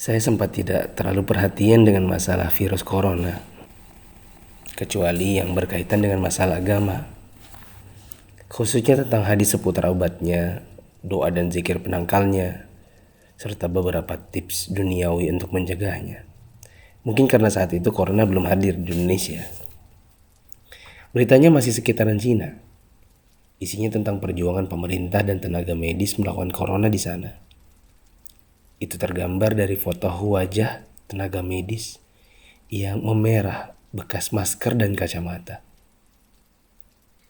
Saya sempat tidak terlalu perhatian dengan masalah virus corona, kecuali yang berkaitan dengan masalah agama, khususnya tentang hadis seputar obatnya, doa dan zikir penangkalnya, serta beberapa tips duniawi untuk menjaganya. Mungkin karena saat itu corona belum hadir di Indonesia. Beritanya masih sekitaran Cina. Isinya tentang perjuangan pemerintah dan tenaga medis melawan corona di sana. Itu tergambar dari foto wajah tenaga medis yang memerah bekas masker dan kacamata.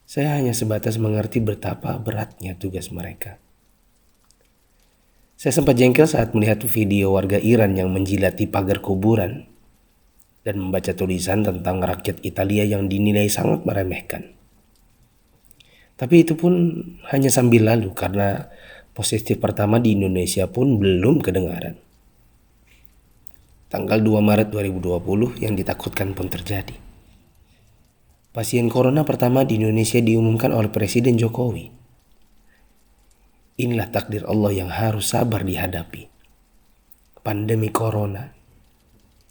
Saya hanya sebatas mengerti betapa beratnya tugas mereka. Saya sempat jengkel saat melihat video warga Iran yang menjilati pagar kuburan dan membaca tulisan tentang rakyat Italia yang dinilai sangat meremehkan. Tapi itu pun hanya sambil lalu karena positif pertama di Indonesia pun belum kedengaran. Tanggal 2 Maret 2020 yang ditakutkan pun terjadi. Pasien corona pertama di Indonesia diumumkan oleh Presiden Jokowi. Inilah takdir Allah yang harus sabar dihadapi. Pandemi corona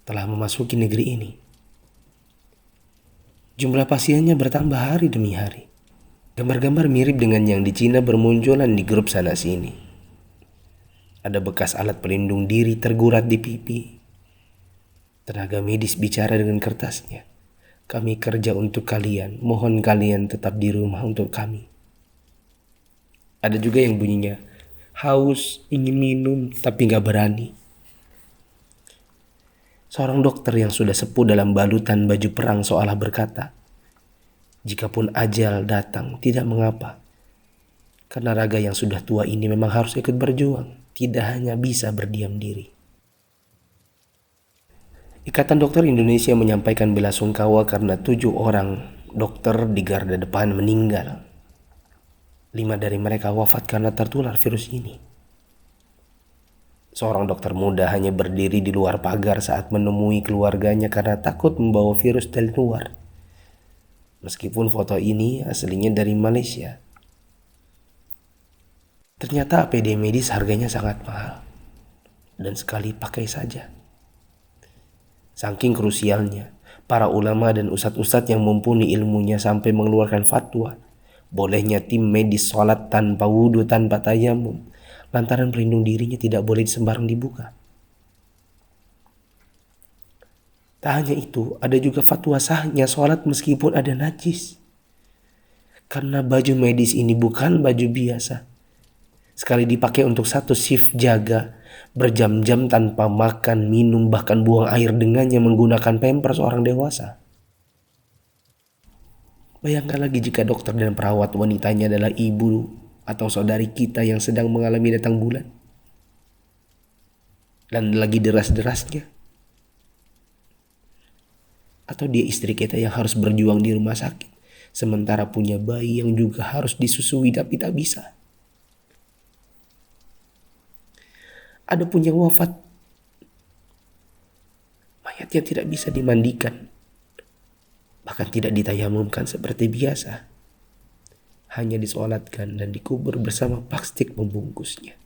telah memasuki negeri ini. Jumlah pasiennya bertambah hari demi hari. Gambar-gambar mirip dengan yang di Cina bermunculan di grup sana sini. Ada bekas alat pelindung diri tergurat di pipi. Tenaga medis bicara dengan kertasnya. Kami kerja untuk kalian, mohon kalian tetap di rumah untuk kami. Ada juga yang bunyinya, haus, ingin minum, tapi gak berani. Seorang dokter yang sudah sepuh dalam balutan baju perang seolah berkata, jikapun ajal datang, tidak mengapa. Karena raga yang sudah tua ini memang harus ikut berjuang, tidak hanya bisa berdiam diri. Ikatan Dokter Indonesia menyampaikan belasungkawa karena 7 orang dokter di garda depan meninggal. 5 dari mereka wafat karena tertular virus ini. Seorang dokter muda hanya berdiri di luar pagar saat menemui keluarganya karena takut membawa virus dari luar. Meskipun foto ini aslinya dari Malaysia. Ternyata APD medis harganya sangat mahal. Dan sekali pakai saja. Saking krusialnya, para ulama dan ustadz-ustadz yang mumpuni ilmunya sampai mengeluarkan fatwa. Bolehnya tim medis sholat tanpa wudhu, tanpa tayamum. Lantaran pelindung dirinya tidak boleh sembarang dibuka. Tak hanya itu, ada juga fatwa sahnya sholat meskipun ada najis. Karena baju medis ini bukan baju biasa. Sekali dipakai untuk satu shift jaga, berjam-jam tanpa makan, minum, bahkan buang air dengannya menggunakan pampers orang dewasa. Bayangkan lagi jika dokter dan perawat wanitanya adalah ibu atau saudari kita yang sedang mengalami datang bulan. Dan lagi deras-derasnya. Atau dia istri kita yang harus berjuang di rumah sakit, sementara punya bayi yang juga harus disusui tapi tak bisa. Ada pun yang wafat, mayatnya tidak bisa dimandikan, bahkan tidak ditayamumkan seperti biasa, hanya disolatkan dan dikubur bersama plastik membungkusnya.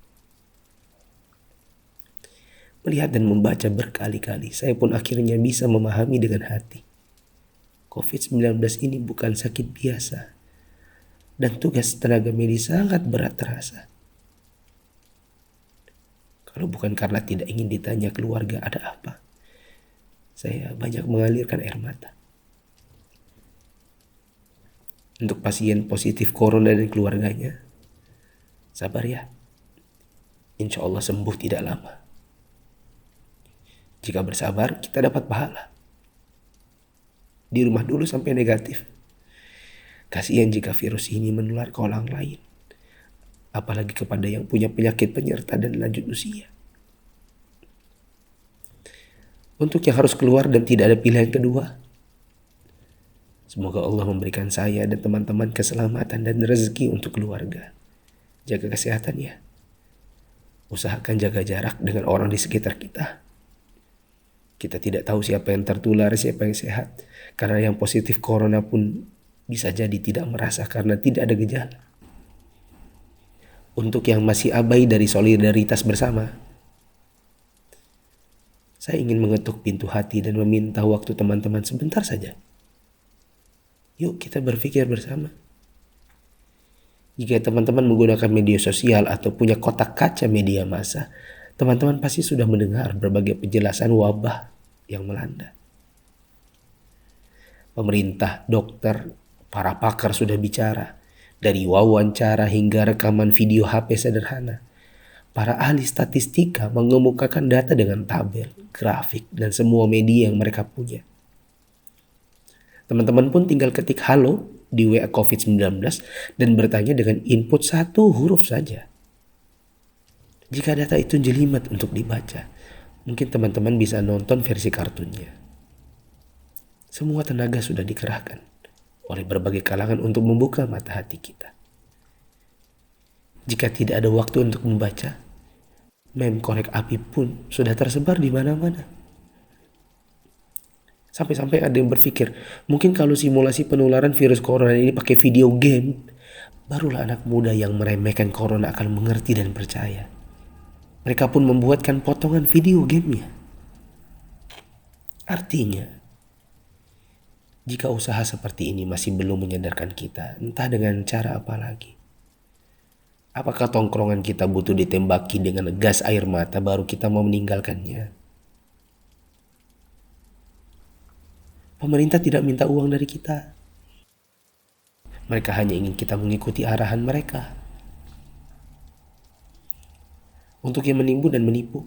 Melihat dan membaca berkali-kali, saya pun akhirnya bisa memahami dengan hati. COVID-19 ini bukan sakit biasa, dan tugas tenaga medis sangat berat terasa. Kalau bukan karena tidak ingin ditanya keluarga ada apa, saya banyak mengalirkan air mata. Untuk pasien positif corona dan keluarganya, sabar ya. Insya Allah sembuh tidak lama. Jika bersabar, kita dapat pahala. Di rumah dulu sampai negatif. Kasihan jika virus ini menular ke orang lain. Apalagi kepada yang punya penyakit penyerta dan lanjut usia. Untuk yang harus keluar dan tidak ada pilihan kedua, semoga Allah memberikan saya dan teman-teman keselamatan dan rezeki untuk keluarga. Jaga kesehatan ya. Usahakan jaga jarak dengan orang di sekitar kita. Kita tidak tahu siapa yang tertular, siapa yang sehat. Karena yang positif corona pun bisa jadi tidak merasa karena tidak ada gejala. Untuk yang masih abai dari solidaritas bersama, Saya ingin mengetuk pintu hati dan meminta waktu teman-teman sebentar saja. Yuk kita berpikir bersama. Jika teman-teman menggunakan media sosial atau punya kotak kaca media massa, teman-teman pasti sudah mendengar berbagai penjelasan wabah yang melanda. Pemerintah, dokter, para pakar sudah bicara, dari wawancara hingga rekaman video HP sederhana. Para ahli statistika mengemukakan data dengan tabel, grafik, dan semua media yang mereka punya. Teman-teman pun tinggal ketik halo di WA COVID-19 dan bertanya dengan input satu huruf saja. Jika data itu jelimet untuk dibaca, mungkin teman-teman bisa nonton versi kartunnya. Semua tenaga sudah dikerahkan oleh berbagai kalangan untuk membuka mata hati kita. Jika tidak ada waktu untuk membaca, meme korek api pun sudah tersebar di mana-mana. Sampai-sampai ada yang berpikir, mungkin kalau simulasi penularan virus corona ini pakai video game, barulah anak muda yang meremehkan corona akan mengerti dan percaya. Mereka pun membuatkan potongan video gamenya. Artinya, jika usaha seperti ini masih belum menyadarkan kita, entah dengan cara apa lagi. Apakah tongkrongan kita butuh ditembaki dengan gas air mata baru kita mau meninggalkannya? Pemerintah tidak minta uang dari kita. Mereka hanya ingin kita mengikuti arahan mereka. Untuk yang menimbun dan menipu,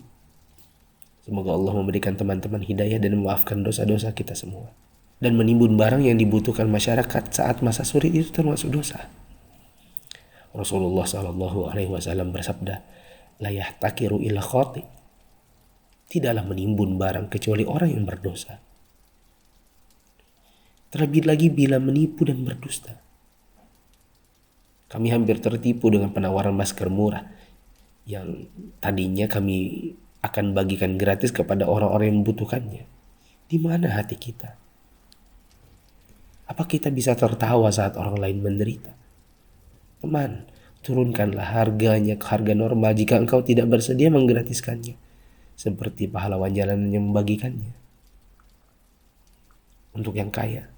semoga Allah memberikan teman-teman hidayah dan memaafkan dosa-dosa kita semua. Dan menimbun barang yang dibutuhkan masyarakat saat masa sulit itu termasuk dosa. Rasulullah SAW bersabda, la yahtakiru illa khati. Tidaklah menimbun barang kecuali orang yang berdosa. Terlebih lagi bila menipu dan berdusta. Kami hampir tertipu dengan penawaran masker murah yang tadinya kami akan bagikan gratis kepada orang-orang yang membutuhkannya. Di mana hati kita? Apa kita bisa tertawa saat orang lain menderita? Teman, turunkanlah harganya ke harga normal jika engkau tidak bersedia menggratiskannya. Seperti pahlawan jalanan yang membagikannya. Untuk yang kaya.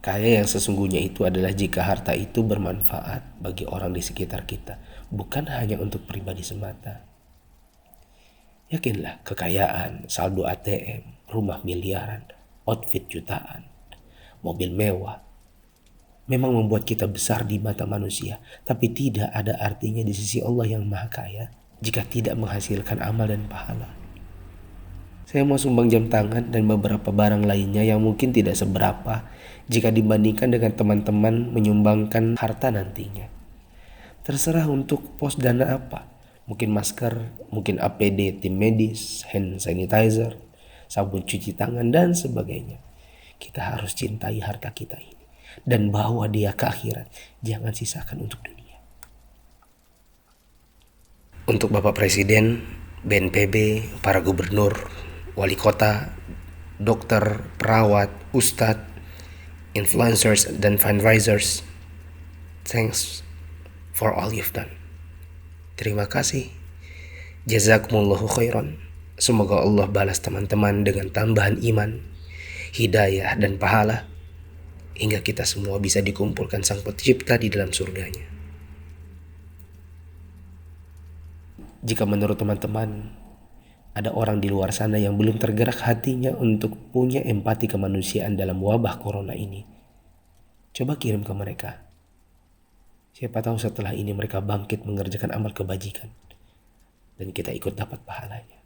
Kaya yang sesungguhnya itu adalah jika harta itu bermanfaat bagi orang di sekitar kita. Bukan hanya untuk pribadi semata. Yakinlah kekayaan, saldo ATM, rumah miliaran, outfit jutaan, mobil mewah memang membuat kita besar di mata manusia, tapi tidak ada artinya di sisi Allah yang Maha Kaya jika tidak menghasilkan amal dan pahala. Saya mau sumbang jam tangan dan beberapa barang lainnya yang mungkin tidak seberapa jika dibandingkan dengan teman-teman menyumbangkan harta nantinya. Terserah untuk pos dana apa, mungkin masker, mungkin APD tim medis, hand sanitizer, sabun cuci tangan dan sebagainya. Kita harus cintai harta kita ini dan bawa dia ke akhirat. Jangan sisakan untuk dunia. Untuk Bapak Presiden, BNPB, para gubernur, wali kota, dokter, perawat, ustadz, influencers, dan fundraisers, thanks for all you've done. Terima kasih. Jazakumullahu khairan. Semoga Allah balas teman-teman dengan tambahan iman, hidayah, dan pahala, hingga kita semua bisa dikumpulkan Sang Pencipta di dalam surganya. Jika menurut teman-teman ada orang di luar sana yang belum tergerak hatinya untuk punya empati kemanusiaan dalam wabah corona ini, coba kirim ke mereka. Siapa tahu setelah ini mereka bangkit mengerjakan amal kebajikan dan kita ikut dapat pahalanya.